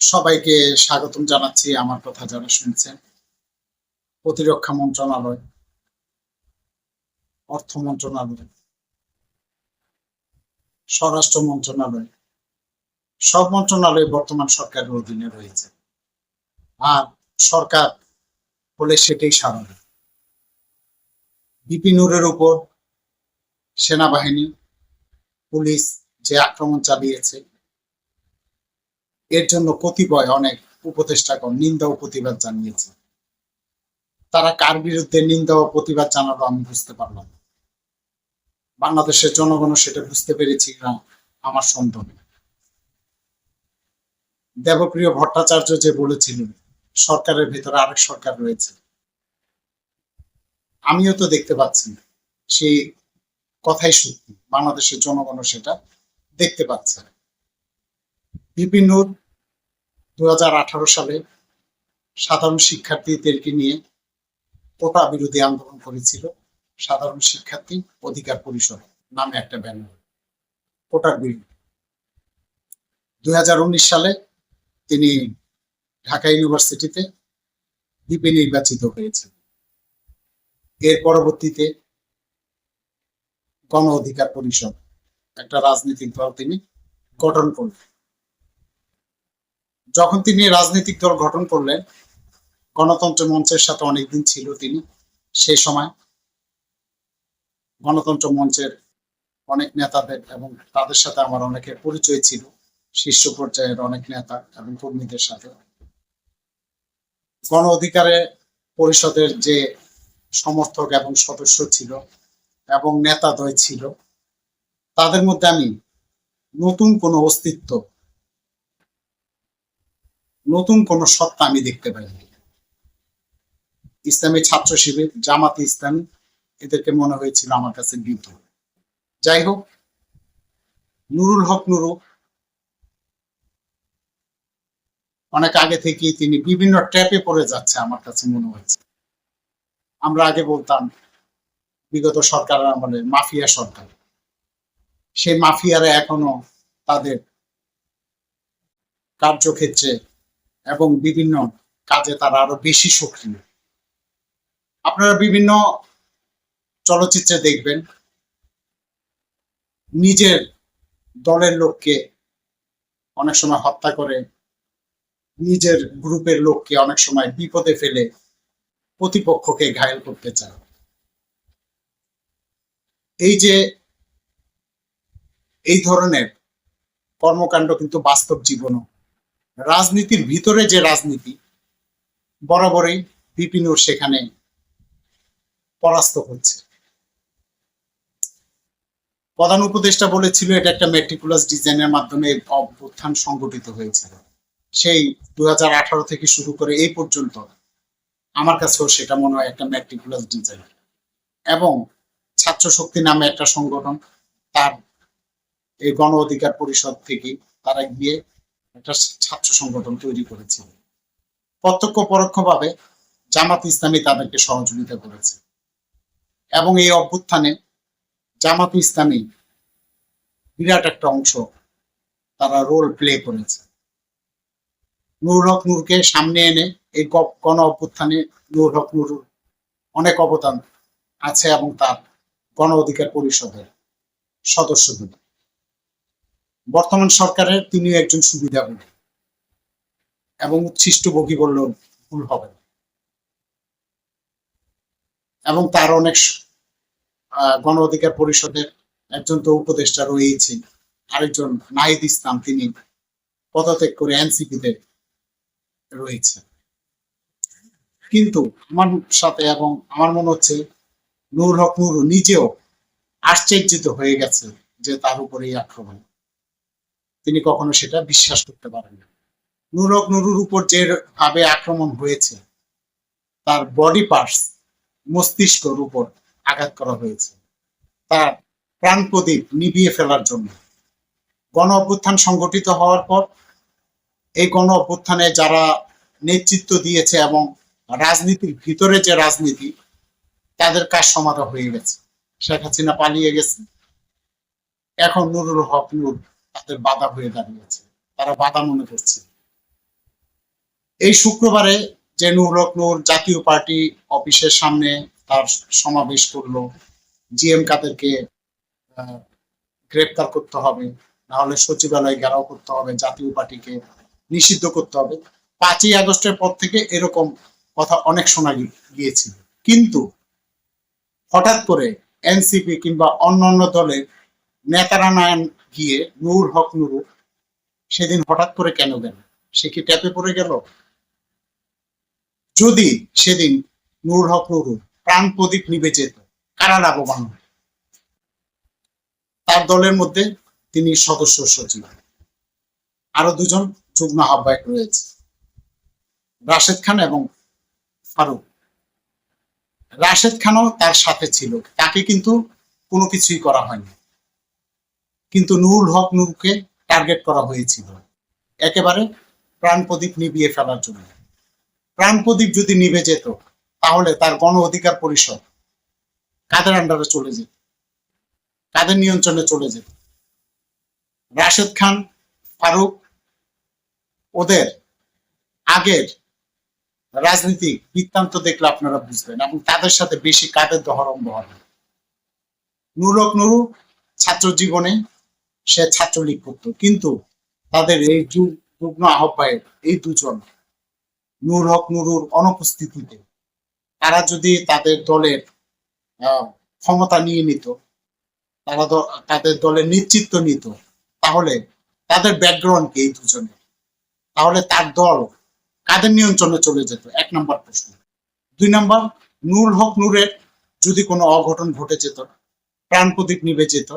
সবাইকে স্বাগতম জানাচ্ছি আমার কথা যারা শুনছেন। প্রতিরক্ষা মন্ত্রণালয়, অর্থ মন্ত্রণালয়, স্বরাষ্ট্র মন্ত্রণালয়, সব মন্ত্রণালয় বর্তমান সরকারের অধীনে রয়েছে। আর সরকার বলে সেটাই স্বাভাবিক। বিপিনুরের উপর সেনাবাহিনী, পুলিশ যে আক্রমণ চালিয়েছে, এর জন্য কতিপয় অনেক উপদেষ্টাগণ নিন্দা ও প্রতিবাদ জানিয়েছে। তারা কার বিরুদ্ধে নিন্দা ও প্রতিবাদ জানালো আমি বুঝতে পারলাম না। বাংলাদেশের জনগণও সেটা বুঝতে পেরেছি না আমার সন্দেহ নেই। দেবপ্রিয় ভট্টাচার্য যে বলেছিলেন সরকারের ভেতরে আরেক সরকার রয়েছে, আমিও তো দেখতে পাচ্ছি সেই কথাই সত্যি। বাংলাদেশের জনগণও সেটা দেখতে পাচ্ছে। বিপিন নূর 2018 সালে সাধারণ শিক্ষার্থীদেরকে নিয়ে কোটা বিরোধী আন্দোলন করেছিল। সাধারণ শিক্ষার্থী অধিকার পরিষদ নামে একটা ব্যানার, কোটার বিরুদ্ধে। 2019 সালে তিনি ঢাকা ইউনিভার্সিটিতে ভিপি নির্বাচিত হয়েছেন। এর পরবর্তীতে গণ অধিকার পরিষদ একটা রাজনৈতিক দল তিনি গঠন করলেন। যখন তিনি রাজনৈতিক দল গঠন করলেন, গণতন্ত্র মঞ্চের সাথে অনেকদিন ছিল তিনি। সেই সময় গণতন্ত্র মঞ্চের অনেক নেতাদের এবং তাদের সাথে আমার অনেকের পরিচয় ছিল, শীর্ষ পর্যায়ের অনেক নেতা এবং কর্মীদের সাথে। গণ অধিকারে পরিষদের যে সমর্থক এবং সদস্য ছিল এবং নেতাদ্বয় ছিল, তাদের মধ্যে আমি নতুন কোনো অস্তিত্ব, নতুন কোনো সত্তা আমি দেখতে পাইনি। ইসলামী ছাত্র শিবির, জামাতে ইসলামী, এদেরকে মনে হয়েছিল আমার কাছে বৃদ্ধ। যাই হোক, নুরুল হক নুরু অনেক আগে থেকেই তিনি বিভিন্ন ট্র্যাপে পড়ে যাচ্ছে আমার কাছে মনে হয়েছে। আমরা আগে বলতাম বিগত সরকারের আমলে মাফিয়া সরকার, সেই মাফিয়ারা এখনো তাদের কার্যক্ষেত্রে এবং বিভিন্ন কাজে তারা আরো বেশি সক্রিয়। আপনারা বিভিন্ন চলচ্চিত্রে দেখবেন নিজের দলের লোককে অনেক সময় হত্যা করে, নিজের গ্রুপের লোককে অনেক সময় বিপদে ফেলে প্রতিপক্ষকে ঘায়েল করতে চায়। এই যে এই ধরনের কর্মকাণ্ড কিন্তু বাস্তব জীবনও, রাজনীতির ভিতরে যে রাজনীতি, বরাবরই বিপিনুর সেখানে পরাস্ত হচ্ছে। প্রধান উপদেষ্টা বলেছিল এটা একটা মেট্রিকুলাস ডিজাইনের মাধ্যমে অভ্যুত্থান সংগঠিত হয়েছিল। সেই 2018 থেকে শুরু করে এই পর্যন্ত আমার কাছেও সেটা মনে হয় একটা মেট্রিকুলাস ডিজাইন। এবং ছাত্র শক্তি নামে একটা সংগঠন, তার এই গণ অধিকার পরিষদ থেকে তারা গিয়ে একটা ছাত্র সংগঠন তৈরি করেছিল। প্রত্যক্ষ পরোক্ষভাবে জামাত ইসলামী তাদেরকে সহযোগিতা করেছে এবং এই অভ্যুত্থানে জামাত ইসলামী বিরাট একটা অংশ তারা রোল প্লে করেছে। নুরুল হক নূরকে সামনে এনে এই গণ অভ্যুত্থানে নুরুল হক নূর অনেক অবদান আছে এবং তার গণ অধিকার পরিষদের সদস্যদের। বর্তমান সরকারের তিনি একজন সুবিধাভোগী এবং উচ্ছিষ্টভোগী বললেও ভুল হবে না। এবং তার অনেক গণ অধিকার পরিষদের একজন তো উপদেষ্টা রয়েছে, আরেকজন নাহিদ ইসলাম, তিনি পদত্যাগ করে এনসিপিতে রয়েছে। কিন্তু আমার সাথে এবং আমার মনে হচ্ছে নুরুল হক নুরু নিজেও আশ্চর্যিত হয়ে গেছে যে তার উপরে এই আক্রমণ, তিনি কখনো সেটা বিশ্বাস করতে পারেন না। নুরুল হক নুরুর উপর যে ভাবে আক্রমণ হয়েছে, তার বডি পার্টস, মস্তিষ্কের উপর আঘাত করা হয়েছে তার প্রাণ প্রদীপ নিভিয়ে ফেলার জন্য। গণ অভ্যুত্থান সংগঠিত হওয়ার পর এই গণ অভ্যুত্থানে যারা নেতৃত্ব দিয়েছে এবং রাজনীতির ভিতরে যে রাজনীতি, তাদের কাজ সমাধা হয়ে গেছে। শেখ হাসিনা পালিয়ে গেছে, এখন নুরুল হক নূর তাদের বাধা হয়ে দাঁড়িয়েছে, তারা বাধা মনে করছে। এই শুক্রবারে যে নুরুল হক নূর জাতীয় পার্টি অফিসের সামনে তার সমাবেশ করলো, জিএম কাদেরকে গ্রেপ্তার করতে হবে, নাহলে সচিবালয় ঘেরাও করতে হবে, জাতীয় পার্টিকে নিষিদ্ধ করতে হবে, 5ই আগস্টের পর থেকে এরকম কথা অনেক শোনা গিয়েছিল। কিন্তু হঠাৎ করে এনসিপি কিংবা অন্যান্য দলের নেতারা না গিয়ে নুরুল হক নুরু সেদিন হঠাৎ করে কেন গেল? সে কি ট্যাপে পড়ে গেল? যদি সেদিন নুরুল হক নুরু প্রাণ প্রদীপ নিভে যেত, কারা লাভবান? তার দলের মধ্যে তিনি সদস্য সচিব, আরো দুজন যুগ্ম আহ্বায়ক রয়েছে, রাশেদ খান এবং ফারুক। রাশেদ খানও তার সাথে ছিল, তাকে কিন্তু কোনো কিছুই করা হয়নি, কিন্তু নুরুল হক নূরকে টার্গেট করা হয়েছিল একেবারে প্রাণ প্রদীপ নিভিয়ে ফেলার জন্য। প্রাণ প্রদীপ যদি নিভে যেত, তাহলে তার গণ অধিকার পরিষদ কাদের আন্ডারে চলে যেত, কাদের নিয়ন্ত্রণে চলে যেত? রাশেদ খান, ফারুক, ওদের আগের রাজনীতিক বৃত্তান্ত দেখলে আপনারা বুঝবেন, এবং তাদের সাথে বেশি কাদের দহরম বহন। নুরুল হক নুরু ছাত্র জীবনে সে ছাত্রলীগ করত, কিন্তু তাদের এই যুগ্ম আহ্বায়ক এই দুজন নুরুল হক নুরুর অনুপস্থিতিতে তারা যদি তাদের দলের ক্ষমতা নিয়ে নিত, তারা তাদের দলের নেতৃত্ব নিত, তাহলে তাদের ব্যাকগ্রাউন্ড কি এই দুজনে, তাহলে তার দল কাদের নিয়ন্ত্রণে চলে যেত? 1 নম্বর প্রশ্ন। 2 নম্বর, নুরুল হক নূরের যদি কোনো অঘটন ঘটে যেত, প্রাণ প্রদীপ নিভে যেত,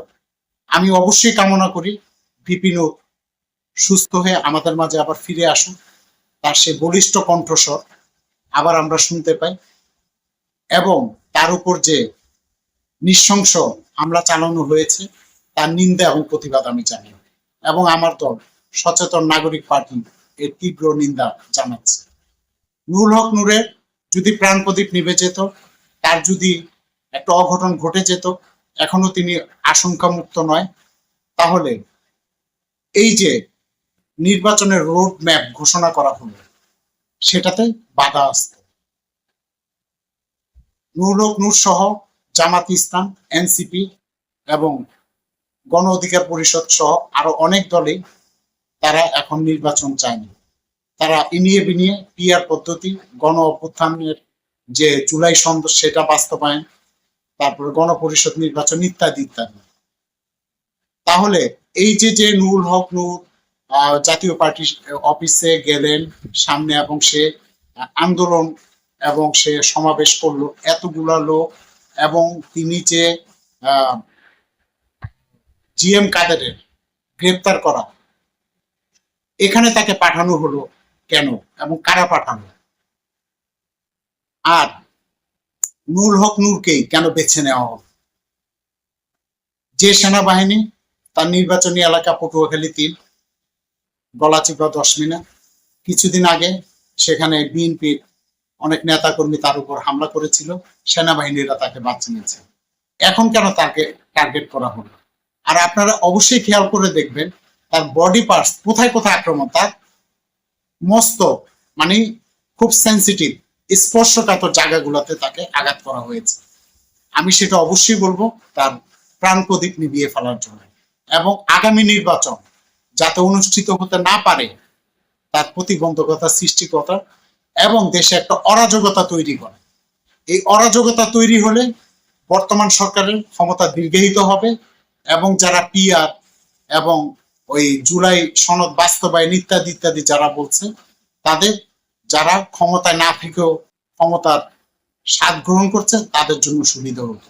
আমি অবশ্যই কামনা করি ভিপি নূর সুস্থ হয়ে আমাদের মাঝে আবার ফিরে আসুন, তার সে বলিষ্ঠ কণ্ঠস্বর আবার আমরা শুনতে পাই, এবং তার উপর যে নৃশংস হামলা চালানো হয়েছে তার নিন্দা এবং প্রতিবাদ আমি জানি, এবং আমার দল সচেতন নাগরিক পার্টি এর তীব্র নিন্দা জানাচ্ছে। নুরুল হক নূরের যদি প্রাণ প্রদীপ নিভে যেত, তার যদি একটা অঘটন ঘটে যেত, এখনো তিনি আশঙ্কা মুক্ত নয়, তাহলে এই যে নির্বাচনের রোড ম্যাপ ঘোষণা করা হলো সেটাতে বাধা আসত। নুরুল হক নূর সহ জামাত ইসলাম, এনসিপি এবং গণ অধিকার পরিষদ সহ আরো অনেক দলই তারা এখন নির্বাচন চায়নি। তারা ইনিয়ে বিনিয়ে পিআর পদ্ধতি, গণ অভ্যুত্থানের যে জুলাই সন্দেশ সেটা বাস্তবায়ন, তারপরে গণপরিষদ নির্বাচন ইত্যাদি ইত্যাদি। তাহলে এই যে নুরুল হক নূর জাতীয় পার্টি অফিসে গেলেন সামনে, এবং সে আন্দোলন এবং সে সমাবেশ করলো এতগুলা লোক, এবং তিনি যে জিএম কাদেরের গ্রেপ্তার করা, এখানে তাকে পাঠানো হলো কেন এবং কারা পাঠানো? আর নুরুল হক নূরকেই কেন বেছে নেওয়া হলো? যে সেনাবাহিনী তার নির্বাচনী এলাকা পটুয়াখালী 3 গলাচিপা 10 মিনিট, কিছুদিন আগে সেখানে বিএনপির অনেক নেতাকর্মী তার উপর হামলা করেছিল, সেনাবাহিনীরা তাকে বাঁচি নিয়েছে, এখন কেন তাকে টার্গেট করা হলো? আর আপনারা অবশ্যই খেয়াল করে দেখবেন তার বডি পার্টস কোথায় কোথায় আক্রমণ, তার মস্তক মানে খুব সেন্সিটিভ স্পর্শকাতর জায়গাগুলোতে তাকে আঘাত করা হয়েছে। আমি সেটা অবশ্যই বলবো তার প্রাণ প্রদীপ নিভিয়ে ফেলার জন্য, এবং আগামী নির্বাচন যাতে অনুষ্ঠিত হতে না পারে তার প্রতিবন্ধকতা সৃষ্টি করা, এবং দেশে একটা অরাজকতা তৈরি করে। এই অরাজকতা তৈরি হলে বর্তমান সরকারের ক্ষমতা দীর্ঘায়িত হবে, এবং যারা পিআর এবং ওই জুলাই সনদ বাস্তবায়ন ইত্যাদি ইত্যাদি যারা বলছে, তাদের যারা ক্ষমতায় না থেকেও ক্ষমতার স্বাদ গ্রহণ করছে তাদের জন্য সুবিধা হতো,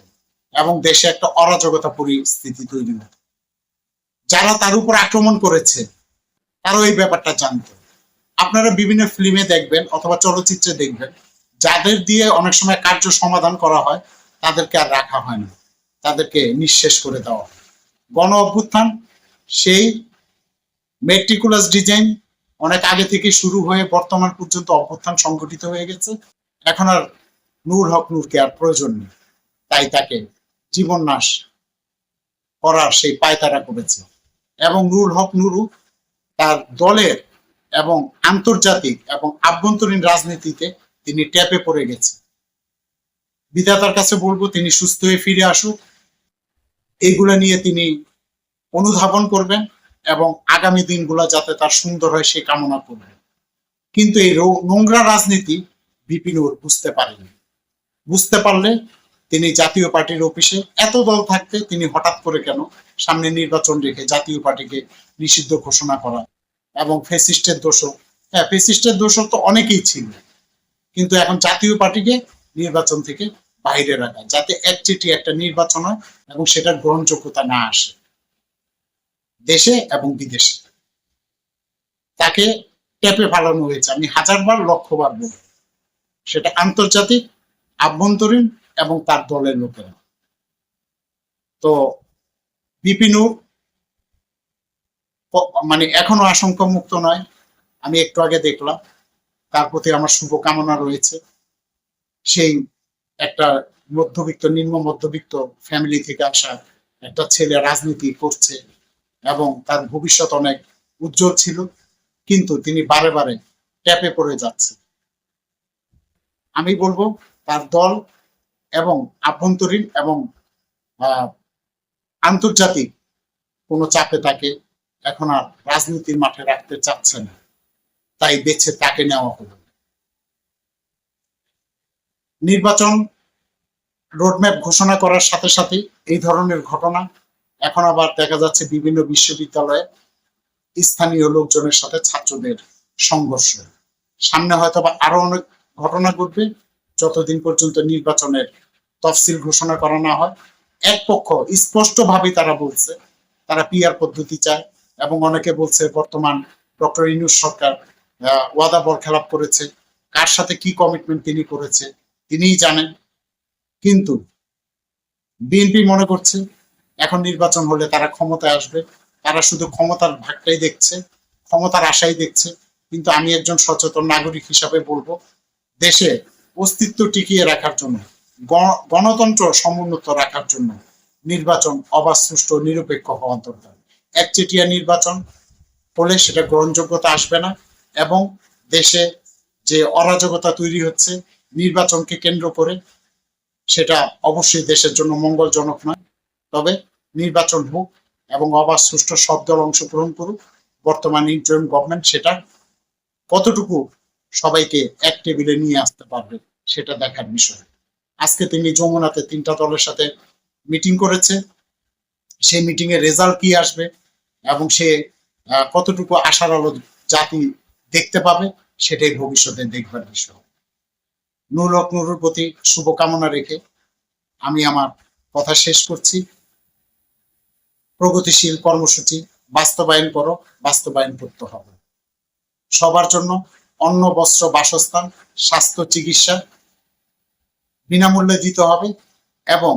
এবং দেশে একটা অরাজকতা পরিস্থিতি তৈরি হতো। যারা তার উপর আক্রমণ করেছে তারাও এই ব্যাপারটা জানতো। আপনারা বিভিন্ন ফিল্মে দেখবেন অথবা চলচ্চিত্রে দেখবেন, যাদের দিয়ে অনেক সময় কার্য সমাধান করা হয় তাদেরকে আর রাখা হয় না, তাদেরকে নিঃশেষ করে দেওয়া হয়। গণ অভ্যুত্থান সেই মেট্রিকুলাস ডিজাইন অনেক আগে থেকে শুরু হয়ে বর্তমান পর্যন্ত অভ্যুত্থান সংগঠিত হয়ে গেছে, এখন আর নুরুল হক নূরকে আর প্রয়োজন নেই, তাই তাকে জীবন নাশ করার সেই পায়তারা করেছে। এবং নুরুল হক নুরু তার দলের এবং আন্তর্জাতিক এবং আভ্যন্তরীণ রাজনীতিতে তিনি ট্যাপে পড়ে গেছে। বিধাতার কাছে বলবো তিনি সুস্থ হয়ে ফিরে আসুক, এইগুলা নিয়ে তিনি অনুধাবন করবেন এবং আগামী দিনগুলো যাতে তার সুন্দর হয় সে কামনা করবেন। কিন্তু এই নোংরা রাজনীতি বিপিনুর বুঝতে পারেনি। বুঝতে পারলে তিনি জাতীয় পার্টির অফিসে এত দল থাকতে তিনি হঠাৎ করে কেন সামনে নির্বাচন রেখে জাতীয় পার্টিকে নিষিদ্ধ ঘোষণা করা এবং ফ্যাসিস্টের দোষক, হ্যাঁ ফ্যাসিস্টের দোষক তো অনেকেই ছিল, কিন্তু এখন জাতীয় পার্টিকে নির্বাচন থেকে বাইরে রাখা যাতে একচেটি একটা নির্বাচন হয় এবং সেটার গ্রহণযোগ্যতা না আসে দেশে এবং বিদেশে। তাকে ট্যাপে ফালানো হয়েছে, আমি হাজারবার লক্ষবার বলি, সেটা আন্তর্জাতিক, আভ্যন্তরীণ এবং তার দলের লোকেরা। তো বিপিনুর মানে এখনো আশঙ্কা মুক্ত নয়, আমি একটু আগে দেখলাম, তার প্রতি আমার শুভকামনা রয়েছে। সেই একটা মধ্যবিত্ত, নিম্ন মধ্যবিত্ত ফ্যামিলি থেকে আসা একটা ছেলে রাজনীতি করছে এবং তার ভবিষ্যৎ অনেক উজ্জ্বল ছিল, কিন্তু তিনি বারে বারে ট্যাপে পড়ে যাচ্ছে। আমি বলবো তার দল এবং আভ্যন্তরীণ এবং আন্তর্জাতিক কোনো চাপে তাকে এখন আর রাজনীতির মাঠে রাখতে চাচ্ছে না, তাই বেছে তাকে নেওয়া হলো। নির্বাচন রোডম্যাপ ঘোষণা করার সাথে সাথে এই ধরনের ঘটনা এখন আবার দেখা যাচ্ছে বিভিন্ন বিশ্ববিদ্যালয়ে স্থানীয় লোকজনের সাথে ছাত্রদের সংঘর্ষ। সামনে হয়তো বা আরো অনেক ঘটনা ঘটবে যতদিন পর্যন্ত নির্বাচনের তফসিল ঘোষণা করা না হয়। এক পক্ষ স্পষ্টভাবে তারা বলছে তারা পিআর পদ্ধতি চায় এবং অনেকে বলছে বর্তমান ডক্টর ইউনূস সরকার ওয়াদা বরখেলাপ করেছে, কার সাথে কি কমিটমেন্ট তিনি করেছে তিনিই জানেন। কিন্তু বিএনপি মনে করছে এখন নির্বাচন হলে তারা ক্ষমতায় আসবে, তারা শুধু ক্ষমতার ভাগটাই দেখছে, ক্ষমতার আশাই দেখছে। কিন্তু আমি একজন সচেতন নাগরিক হিসাবে বলবো দেশে অস্তিত্ব টিকিয়ে রাখার জন্য, গণতন্ত্র সমুন্নত রাখার জন্য নির্বাচন অবাধ, সুষ্ঠু, নিরপেক্ষ হওয়া দরকার। একচেটিয়া নির্বাচন হলে সেটা গ্রহণযোগ্যতা আসবে না এবং দেশে যে অরাজকতা তৈরি হচ্ছে নির্বাচনকে কেন্দ্র করে, সেটা অবশ্যই দেশের জন্য মঙ্গলজনক নয়। তবে নির্বাচন হোক এবং অবাধ, সুষ্ঠু, সব দল অংশগ্রহণ করুক। বর্তমান ইন্টারিম গভর্নমেন্ট সেটা কতটুকু সবাইকে এক টেবিলে নিয়ে আসতে পারবে সেটা দেখার বিষয়। আজকে তিনি যমুনাতে 3টা দলের সাথে মিটিং করেছে, সেই মিটিং এর রেজাল্ট কি আসবে এবং সে কতটুকু আশার আলো জাতি দেখতে পাবে সেটাই ভবিষ্যতে দেখবার বিষয়। নুরুল হক নুরুর প্রতি শুভকামনা রেখে আমি আমার কথা শেষ করছি। প্রগতিশীল কর্মসূচি বাস্তবায়ন করো, বাস্তবায়ন করতে হবে। সবার জন্য অন্ন, বস্ত্র, বাসস্থান, স্বাস্থ্য, চিকিৎসা বিনামূল্যে দিতে হবে এবং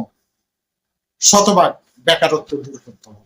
শতভাগ বেকারত্ব দূর করতে হবে।